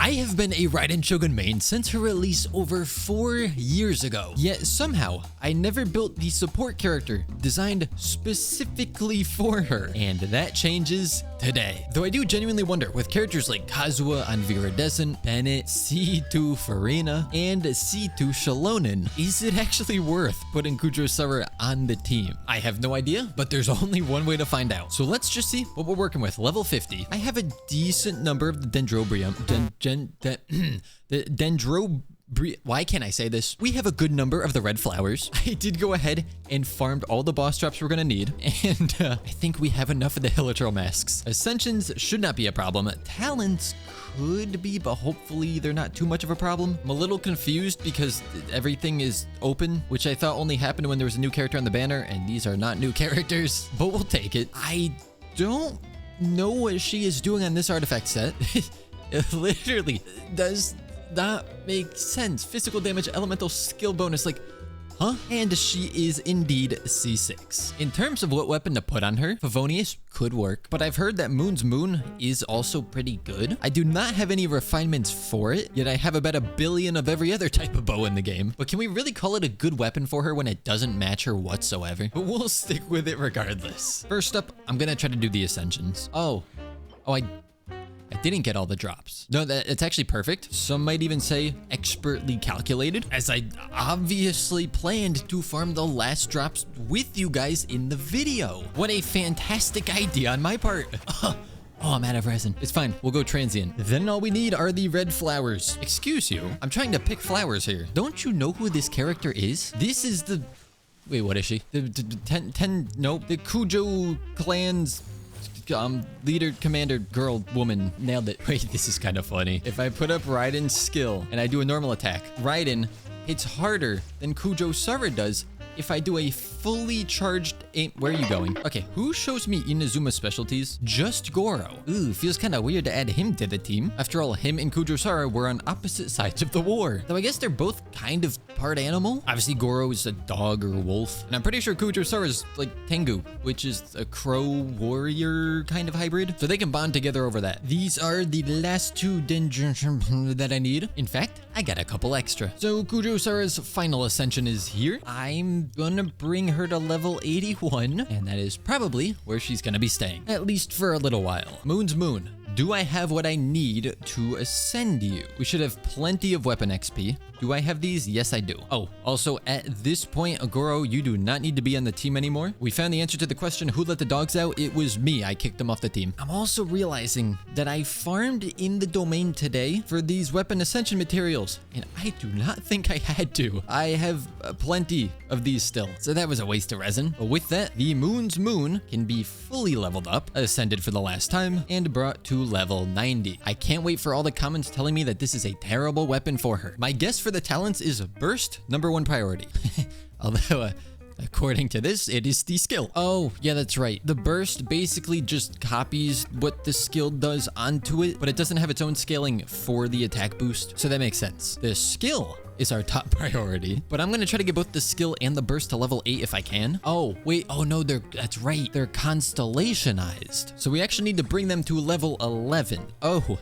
I have been a Raiden Shogun main since her release over 4 years ago. Yet somehow, I never built the support character designed specifically for her. And that changes today. Though I do genuinely wonder, with characters like Kazuha on Viridescent, Bennett, C2 Farina, and C2 Shalonen, is it actually worth putting Kujou Sara on the team? I have no idea, but there's only one way to find out. So let's just see what we're working with. Level 50. I have a decent number of the Dendrobrium. Why can't I say this? We have a good number of the red flowers. I did go ahead and farmed all the boss drops we're gonna need. And I think we have enough of the Hilichurl masks. Ascensions should not be a problem. Talents could be, but hopefully they're not too much of a problem. I'm a little confused because everything is open, which I thought only happened when there was a new character on the banner, and these are not new characters, but we'll take it. I don't know what she is doing on this artifact set. It literally does not make sense. Physical damage, elemental skill bonus, like, huh? And she is indeed C6. In terms of what weapon to put on her, Favonius could work, but I've heard that Moon's Moon is also pretty good. I do not have any refinements for it, yet I have about 1 billion of every other type of bow in the game. But can we really call it a good weapon for her when it doesn't match her whatsoever? But we'll stick with it regardless. First up, I'm gonna try to do the Ascensions. I didn't get all the drops. No, it's actually perfect. Some might even say expertly calculated, as I obviously planned to farm the last drops with you guys in the video. What a fantastic idea on my part. Oh, I'm out of resin. It's fine. We'll go transient. Then all we need are the red flowers. Excuse you. I'm trying to pick flowers here. Don't you know who this character is? This is the... Wait, what is she? The Kujou clan's... leader, commander, girl, woman. Nailed it. Wait, this is kind of funny. If I put up Raiden's skill and I do a normal attack, Raiden hits harder than Kujou Sara does if I do a fully charged aim. Where are you going? Okay, who shows me Inazuma's specialties? Just Goro. Ooh, feels kind of weird to add him to the team. After all, him and Kujou Sara were on opposite sides of the war. Though I guess they're both kind of part animal. Obviously, Goro is a dog or wolf. And I'm pretty sure Kujou Sara is like Tengu, which is a crow warrior kind of hybrid. So they can bond together over that. These are the last 2 that I need. In fact, I got a couple extra. So Kujou Sara's final ascension is here. I'm gonna bring her to level 81, and that is probably where she's gonna be staying, at least for a little while. Moon's Moon. Do I have what I need to ascend you? We should have plenty of weapon XP. Do I have these? Yes, I do. Oh, also at this point, Agoro, you do not need to be on the team anymore. We found the answer to the question, who let the dogs out? It was me. I kicked them off the team. I'm also realizing that I farmed in the domain today for these weapon ascension materials, and I do not think I had to. I have plenty of these still, so that was a waste of resin. But with that, the Moon's Moon can be fully leveled up, ascended for the last time, and brought to level 90. I can't wait for all the comments telling me that this is a terrible weapon for her. My guess for the talents is burst, #1 priority. Although, according to this, it is the skill. Oh, yeah, that's right. The burst basically just copies what the skill does onto it, but it doesn't have its own scaling for the attack boost. So that makes sense. The skill is our top priority, but I'm gonna try to get both the skill and the burst to level 8 if I can. Oh, wait. Oh no, that's right. They're constellationized. So we actually need to bring them to level 11. Oh,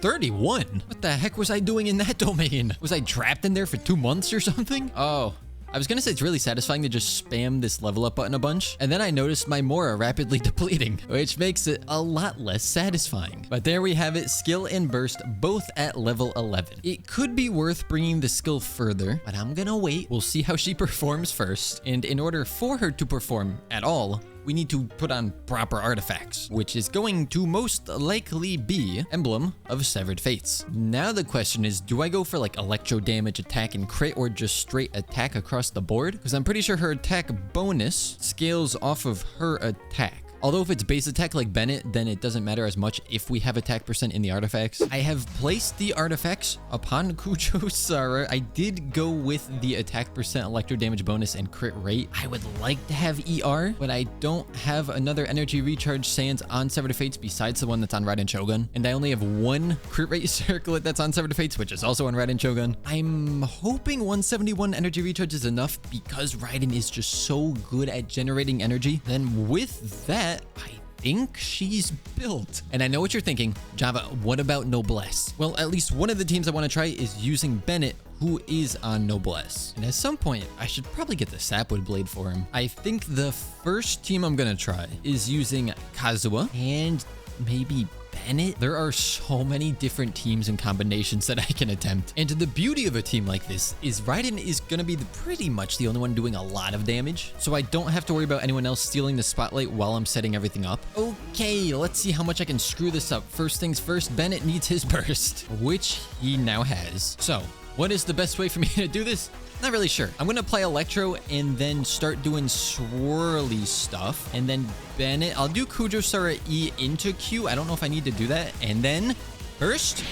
31. What the heck was I doing in that domain? Was I trapped in there for 2 months or something? Oh. I was gonna say it's really satisfying to just spam this level up button a bunch, and then I noticed my Mora rapidly depleting, which makes it a lot less satisfying. But there we have it, skill and burst both at level 11. It could be worth bringing the skill further, but I'm gonna wait. We'll see how she performs first, and in order for her to perform at all, we need to put on proper artifacts, which is going to most likely be Emblem of Severed Fates. Now the question is, do I go for like electro damage, attack, and crit, or just straight attack across the board? Because I'm pretty sure her attack bonus scales off of her attack. Although if it's base attack like Bennett, then it doesn't matter as much if we have attack percent in the artifacts. I have placed the artifacts upon Kujou Sara. I did go with the attack percent, electro damage bonus, and crit rate. I would like to have ER, but I don't have another energy recharge sands on Severed Fates besides the one that's on Raiden Shogun. And I only have 1 crit rate circlet that's on Severed Fates, which is also on Raiden Shogun. I'm hoping 171 energy recharge is enough because Raiden is just so good at generating energy. Then with that, I think she's built. And I know what you're thinking, Java, what about Noblesse? Well, at least one of the teams I want to try is using Bennett, who is on Noblesse. And at some point, I should probably get the Sapwood Blade for him. I think the first team I'm gonna try is using Kazuha and maybe Bennett. There are so many different teams and combinations that I can attempt. And the beauty of a team like this is Raiden is gonna be pretty much the only one doing a lot of damage. So I don't have to worry about anyone else stealing the spotlight while I'm setting everything up. Okay, let's see how much I can screw this up. First things first, Bennett needs his burst, which he now has. So what is the best way for me to do this? Not really sure. I'm gonna apply Electro and then start doing swirly stuff. And then Bennett, I'll do Kujou Sara E into Q. I don't know if I need to do that. And then burst,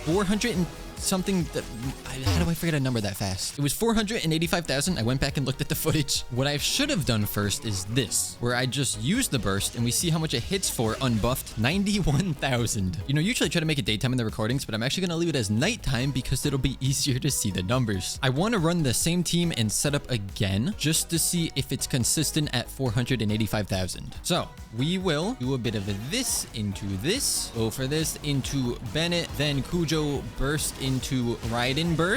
400 and something. How do I forget a number that fast? It was 485,000. I went back and looked at the footage. What I should have done first is this, where I just use the burst and we see how much it hits for unbuffed, 91,000. You know, usually I try to make it daytime in the recordings, but I'm actually going to leave it as nighttime because it'll be easier to see the numbers. I want to run the same team and set up again just to see if it's consistent at 485,000. So we will do a bit of this into this, go for this into Bennett, then Kujou burst into Raiden burst.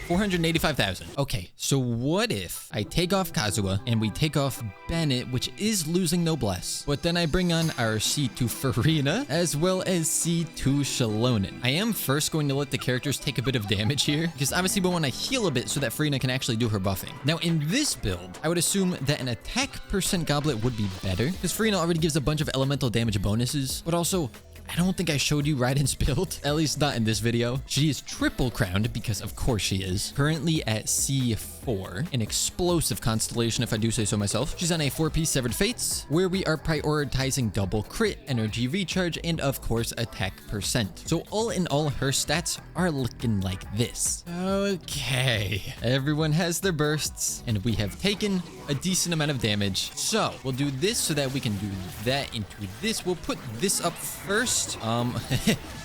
485,000. Okay, so what if I take off Kazuha and we take off Bennett, which is losing Noblesse, but then I bring on our C2 Farina as well as C2 Shalonen. I am first going to let the characters take a bit of damage here because obviously we want to heal a bit so that Farina can actually do her buffing. Now in this build, I would assume that an attack percent goblet would be better because Farina already gives a bunch of elemental damage bonuses, but also I don't think I showed you Raiden's build, at least not in this video. She is triple crowned because of course she is. Currently at C4, an explosive constellation if I do say so myself. She's on a 4-piece Severed Fates where we are prioritizing double crit, energy recharge, and of course attack percent. So all in all, her stats are looking like this. Okay, everyone has their bursts and we have taken a decent amount of damage. So we'll do this so that we can do that into this. We'll put this up first. Oh,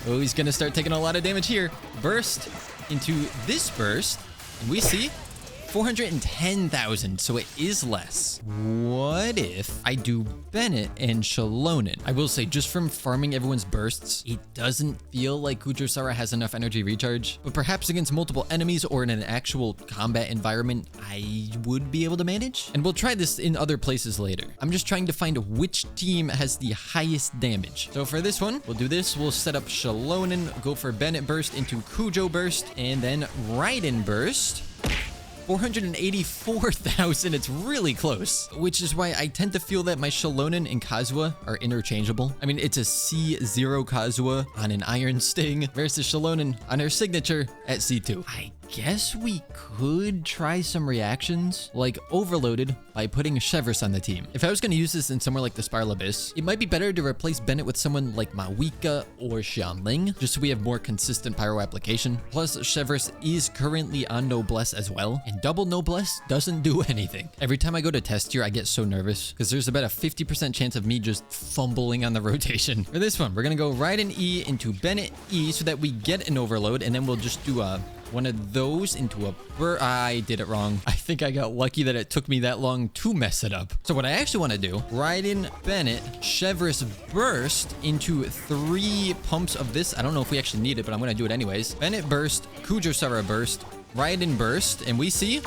he's gonna start taking a lot of damage here. Burst into this burst, and we see 410,000, so it is less. What if I do Bennett and Shalonen? I will say, just from farming everyone's bursts, it doesn't feel like Kujou Sara has enough energy recharge, but perhaps against multiple enemies or in an actual combat environment, I would be able to manage. And we'll try this in other places later. I'm just trying to find which team has the highest damage. So for this one, we'll do this. We'll set up Shalonen, go for Bennett burst into Kujou burst, and then Raiden burst. 484,000. It's really close, which is why I tend to feel that my Shalonen and Kazuha are interchangeable. I mean, it's a C0 Kazuha on an Iron Sting versus Shalonen on her signature at C2. I guess we could try some reactions like Overloaded by putting Chevres on the team. If I was going to use this in somewhere like the Spiral Abyss, it might be better to replace Bennett with someone like Mawika or Xianling, just so we have more consistent pyro application. Plus, Chevres is currently on Noblesse as well, and double Noblesse doesn't do anything. Every time I go to test here, I get so nervous because there's about a 50% chance of me just fumbling on the rotation. For this one, we're going to go Raiden E into Bennett E so that we get an overload, and then we'll just do one of those into a I did it wrong. I think I got lucky that it took me that long to mess it up. So what I actually want to do, Raiden, Bennett, Chevres burst into 3 pumps of this. I don't know if we actually need it, but I'm going to do it anyways. Bennett burst, Kujou Sara burst, Raiden burst, and we see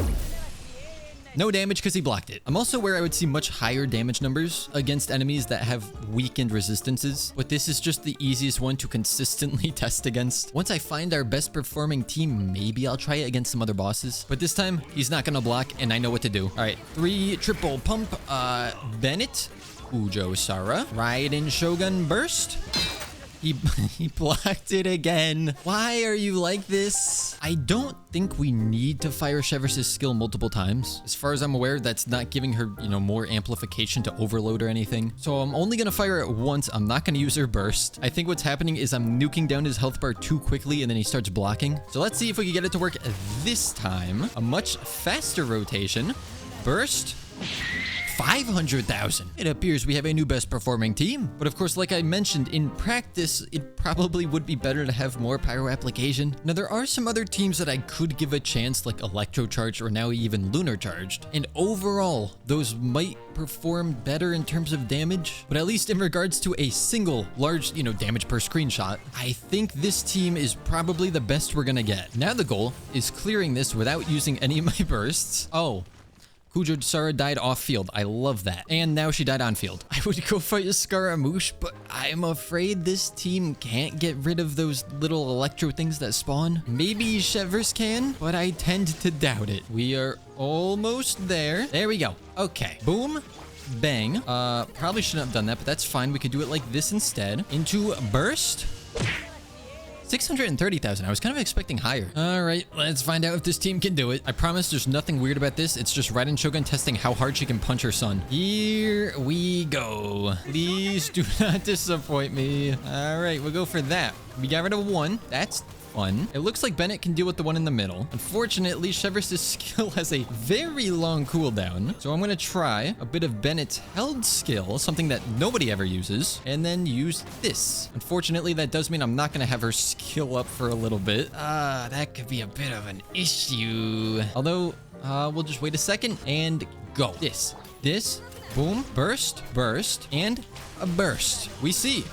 no damage because he blocked it. I'm also aware I would see much higher damage numbers against enemies that have weakened resistances, but this is just the easiest one to consistently test against. Once I find our best performing team, maybe I'll try it against some other bosses, but this time he's not gonna block and I know what to do. All right, 3 triple pump, Bennett, Kujou Sara, Raiden Shogun burst. He blocked it again. Why are you like this? I don't think we need to fire Chevres' skill multiple times. As far as I'm aware, that's not giving her, more amplification to overload or anything. So I'm only gonna fire it once. I'm not gonna use her burst. I think what's happening is I'm nuking down his health bar too quickly and then he starts blocking. So let's see if we can get it to work this time. A much faster rotation. Burst. 500,000. It appears we have a new best performing team. But of course, like I mentioned, in practice, it probably would be better to have more pyro application. Now, there are some other teams that I could give a chance, like Electrocharge or now even Lunar Charged. And overall, those might perform better in terms of damage. But at least in regards to a single large, damage per screenshot, I think this team is probably the best we're gonna get. Now the goal is clearing this without using any of my bursts. Oh. Kujou Sara died off-field. I love that. And now she died on-field. I would go fight a Scaramouche, but I'm afraid this team can't get rid of those little electro things that spawn. Maybe Shevers can, but I tend to doubt it. We are almost there. There we go. Okay. Boom. Bang. Probably shouldn't have done that, but that's fine. We could do it like this instead. Into burst. 630,000. I was kind of expecting higher. All right, let's find out if this team can do it. I promise there's nothing weird about this. It's just Raiden Shogun testing how hard she can punch her son. Here we go. Please do not disappoint me. All right, we'll go for that. We got rid of one. That's fun. It looks like Bennett can deal with the one in the middle. Unfortunately, Shevers' skill has a very long cooldown. So I'm going to try a bit of Bennett's held skill, something that nobody ever uses, and then use this. Unfortunately, that does mean I'm not going to have her skill up for a little bit. That could be a bit of an issue. Although, we'll just wait a second and go. This, boom, burst, and a burst. We see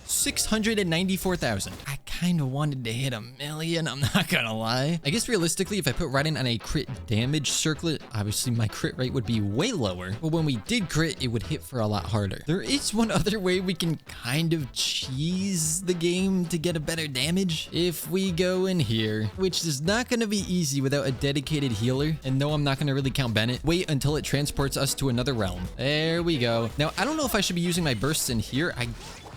694,000. I kind of wanted to hit 1,000,000, I'm not gonna lie. I guess realistically, if I put Raiden on a crit damage circlet, obviously my crit rate would be way lower. But when we did crit, it would hit for a lot harder. There is one other way we can kind of cheese the game to get a better damage. If we go in here, which is not gonna be easy without a dedicated healer. And no, I'm not gonna really count Bennett. Wait until it transports us to another realm. There we go. Now, I don't know if I should be using my bursts in here. I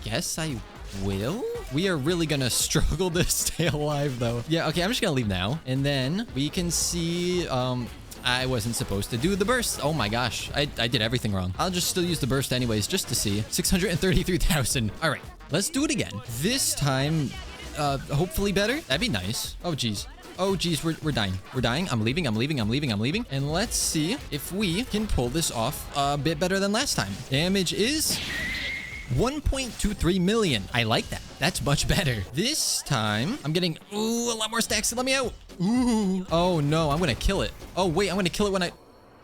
guess I will. We are really gonna struggle to stay alive though. Yeah, okay, I'm just gonna leave now. And then we can see, I wasn't supposed to do the burst. Oh my gosh, I did everything wrong. I'll just still use the burst anyways, just to see. 633,000. All right, let's do it again. This time, hopefully better. That'd be nice. Oh geez. Oh geez, we're dying. We're dying. I'm leaving. And let's see if we can pull this off a bit better than last time. Damage is 1.23 million. I like that. That's much better. This time, I'm getting, a lot more stacks. Let me out. Ooh. Oh no, I'm gonna kill it. Oh wait, I'm gonna kill it when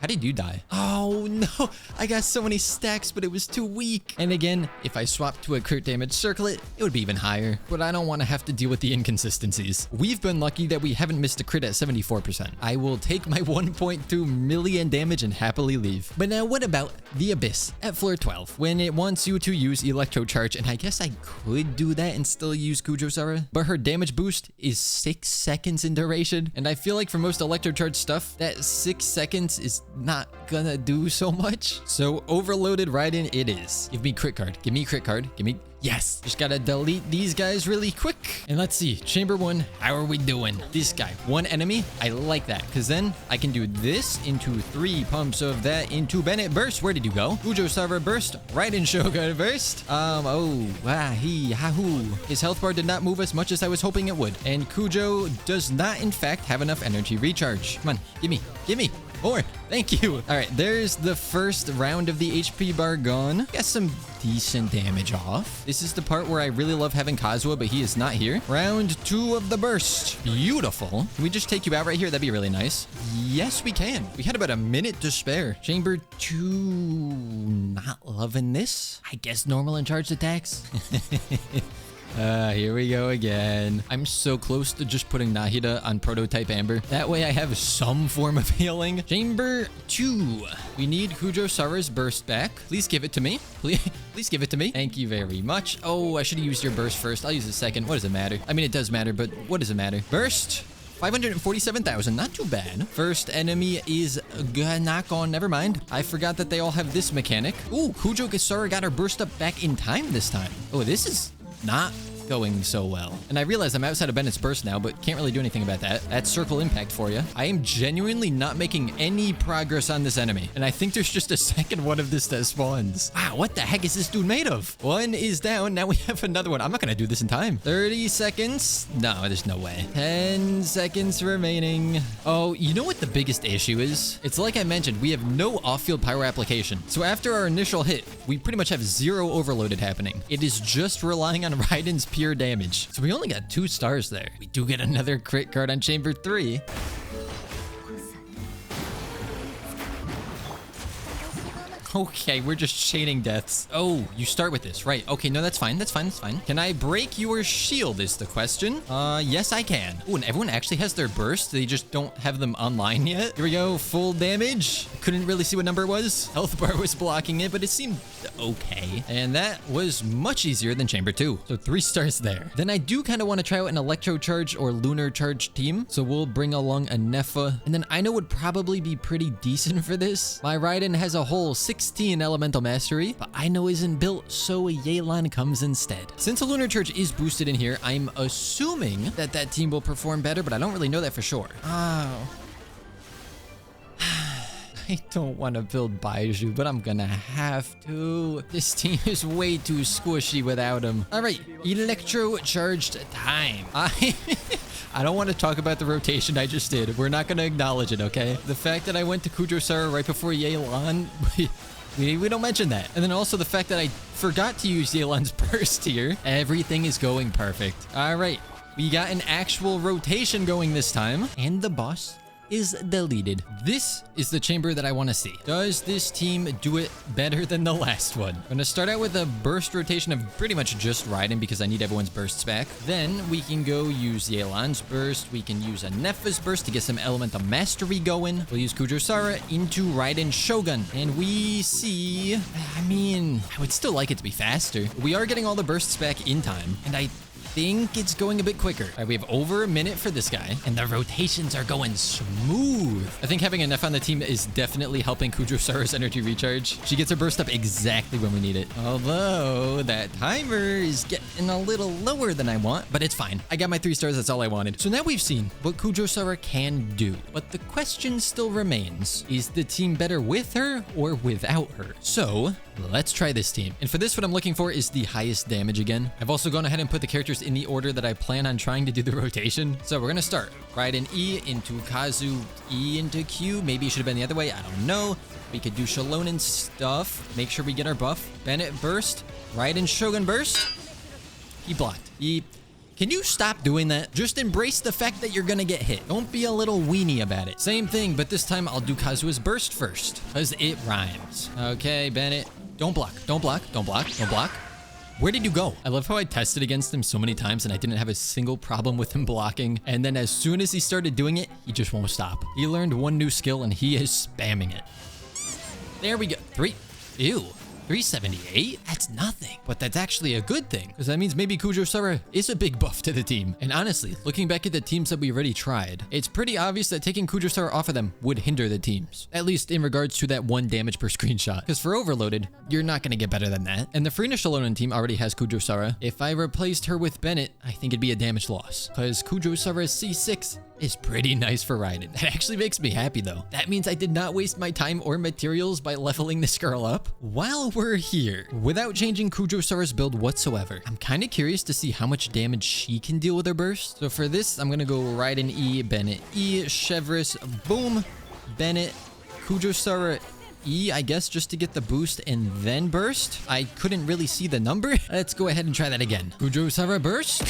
how did you die? Oh no, I got so many stacks, but it was too weak. And again, if I swap to a crit damage circlet, it would be even higher. But I don't want to have to deal with the inconsistencies. We've been lucky that we haven't missed a crit at 74%. I will take my 1.2 million damage and happily leave. But now what about the Abyss at floor 12? When it wants you to use Electrocharge, and I guess I could do that and still use Kujou Sara, but her damage boost is 6 seconds in duration. And I feel like for most Electrocharge stuff, that 6 seconds is not gonna do so much. So overloaded Raiden it is. Give me crit card. Give me crit card. Give me... Yes. Just gotta delete these guys really quick. And let's see. Chamber 1. How are we doing? This guy. One enemy. I like that. Because then I can do this into 3 pumps of that into Bennett burst. Where did you go? Kujou Sara burst. Raiden Shogun burst. His health bar did not move as much as I was hoping it would. And Kujou does not in fact have enough energy recharge. Come on. Gimme. More. Thank you. All right, there's the first round of the HP bar gone. Got some decent damage off. This is the part where I really love having Kazuha, but he is not here. Round 2 of the burst. Beautiful. Can we just take you out right here? That'd be really nice. Yes, we can. We had about a minute to spare. Chamber 2. Not loving this. I guess normal and charged attacks. Here we go again. I'm so close to just putting Nahida on Prototype Amber. That way I have some form of healing. Chamber 2. We need Kujou Sara's burst back. Please give it to me. Please give it to me. Thank you very much. Oh, I should have used your burst first. I'll use it second. What does it matter? I mean, it does matter, but what does it matter? Burst. 547,000. Not too bad. First enemy is not gone. Never mind. I forgot that they all have this mechanic. Ooh, Kujou Sara got her burst up back in time this time. Oh, this is not going so well. And I realize I'm outside of Bennett's burst now, but can't really do anything about that. That's circle impact for you. I am genuinely not making any progress on this enemy. And I think there's just a second one of this that spawns. Wow, what the heck is this dude made of? One is down. Now we have another one. I'm not going to do this in time. 30 seconds. No, there's no way. 10 seconds remaining. Oh, you know what the biggest issue is? It's like I mentioned, we have no off-field pyro application. So after our initial hit, we pretty much have 0 overloaded happening. It is just relying on Raiden's pure damage. So we only got 2 stars there. We do get another crit card on chamber 3. Okay, we're just chaining deaths. Oh, you start with this, right? Okay, no, that's fine. That's fine. That's fine. Can I break your shield is the question. Yes, I can. Oh, and everyone actually has their burst. They just don't have them online yet. Here we go. Full damage. Couldn't really see what number it was. Health bar was blocking it, but it seemed okay. And that was much easier than chamber 2. So 3 stars there. Then I do kind of want to try out an Electrocharge or Lunar Charge team. So we'll bring along a Nefa. And then Aino would probably be pretty decent for this. My Raiden has a whole 16 elemental mastery, but Aino isn't built, so a Yelan comes instead. Since a Lunar Charge is boosted in here, I'm assuming that that team will perform better, but I don't really know that for sure. Oh. I don't want to build Baiju, but I'm gonna have to. This team is way too squishy without him. All right, Electrocharged time. I don't want to talk about the rotation I just did. We're not going to acknowledge it, okay? The fact that I went to Kujou Sara right before Yelan, we don't mention that. And then also the fact that I forgot to use Yelan's burst here. Everything is going perfect. All right, we got an actual rotation going this time. And the boss is deleted. This is the chamber that I want to see. Does this team do it better than the last one? I'm going to start out with a burst rotation of pretty much just Raiden because I need everyone's bursts back. Then we can go use Yelan's burst. We can use a Nefa's burst to get some elemental mastery going. We'll use Kujou Sara into Raiden Shogun. And we see... I mean, I would still like it to be faster. We are getting all the bursts back in time. And I think it's going a bit quicker. All right, we have over a minute for this guy, and the rotations are going smooth. I think having a Nef on the team is definitely helping Kujou Sara's energy recharge. She gets her burst up exactly when we need it. Although that timer is getting a little lower than I want, but it's fine. I got my 3 stars. That's all I wanted. So now we've seen what Kujou Sara can do, but the question still remains, is the team better with her or without her? So let's try this team. And for this, what I'm looking for is the highest damage again. I've also gone ahead and put the characters in the order that I plan on trying to do the rotation. So we're gonna start Raiden E into Kazu, E into Q. Maybe it should have been the other way. I don't know. We could do Shalonen stuff. Make sure we get our buff. Bennett burst. Raiden Shogun burst. He blocked. Can you stop doing that? Just embrace the fact that you're gonna get hit. Don't be a little weenie about it. Same thing, but this time I'll do Kazuha's burst first, because it rhymes. Okay, Bennett. Don't block. Don't block. Don't block. Don't block. Where did you go? I love how I tested against him so many times and I didn't have a single problem with him blocking. And then as soon as he started doing it, he just won't stop. He learned one new skill and he is spamming it. There we go. 3. Ew. 378? That's nothing. But that's actually a good thing, because that means maybe Kujou Sara is a big buff to the team. And honestly, looking back at the teams that we already tried, it's pretty obvious that taking Kujou Sara off of them would hinder the teams. At least in regards to that 1 damage per screenshot. Because for Overloaded, you're not going to get better than that. And the Freener Shalonen team already has Kujou Sara. If I replaced her with Bennett, I think it'd be a damage loss. Because Kujou Sara's C6 is pretty nice for Raiden. That actually makes me happy though. That means I did not waste my time or materials by leveling this girl up. While we're here, without changing Kujou Sara's build whatsoever, I'm kind of curious to see how much damage she can deal with her burst. So for this, I'm gonna go Raiden E, Bennett E, Chevris, boom, Bennett, Kujou Sara E, I guess, just to get the boost and then burst. I couldn't really see the number. Let's go ahead and try that again. Kujou Sara burst.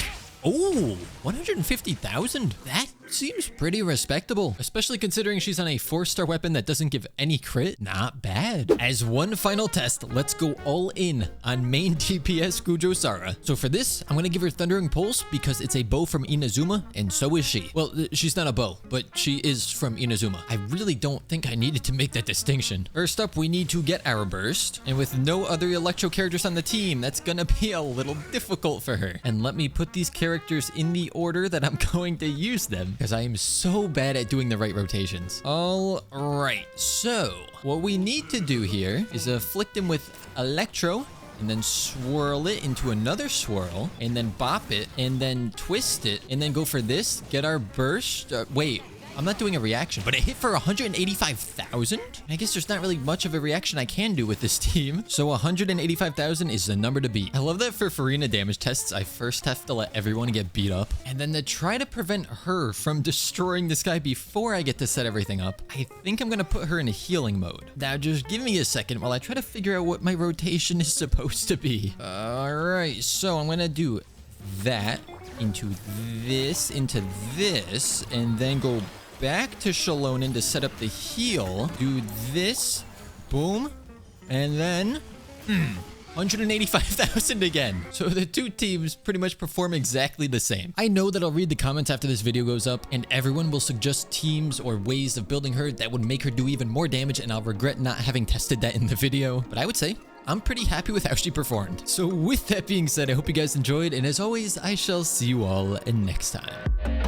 Oh, 150,000? That seems pretty respectable, especially considering she's on a 4-star weapon that doesn't give any crit. Not bad. As one final test, let's go all in on main DPS Kujou Sara. So for this, I'm going to give her Thundering Pulse because it's a bow from Inazuma, and so is she. Well, she's not a bow, but she is from Inazuma. I really don't think I needed to make that distinction. First up, we need to get our burst, and with no other Electro characters on the team, that's going to be a little difficult for her. And let me put these characters in the order that I'm going to use them, because I am so bad at doing the right rotations. All right, so what we need to do here is afflict him with Electro and then swirl it into another swirl, and then bop it, and then twist it, and then go for this, get our burst. Wait, I'm not doing a reaction, but it hit for 185,000? I guess there's not really much of a reaction I can do with this team. So 185,000 is the number to beat. I love that for Farina damage tests, I first have to let everyone get beat up. And then to try to prevent her from destroying this guy before I get to set everything up, I think I'm going to put her in a healing mode. Now, just give me a second while I try to figure out what my rotation is supposed to be. All right, so I'm going to do that into this, and then go back to Shalonen to set up the heal. Do this. Boom. And then 185,000 again. So the two teams pretty much perform exactly the same. I know that I'll read the comments after this video goes up, and everyone will suggest teams or ways of building her that would make her do even more damage, and I'll regret not having tested that in the video. But I would say I'm pretty happy with how she performed. So with that being said, I hope you guys enjoyed, and as always, I shall see you all next time.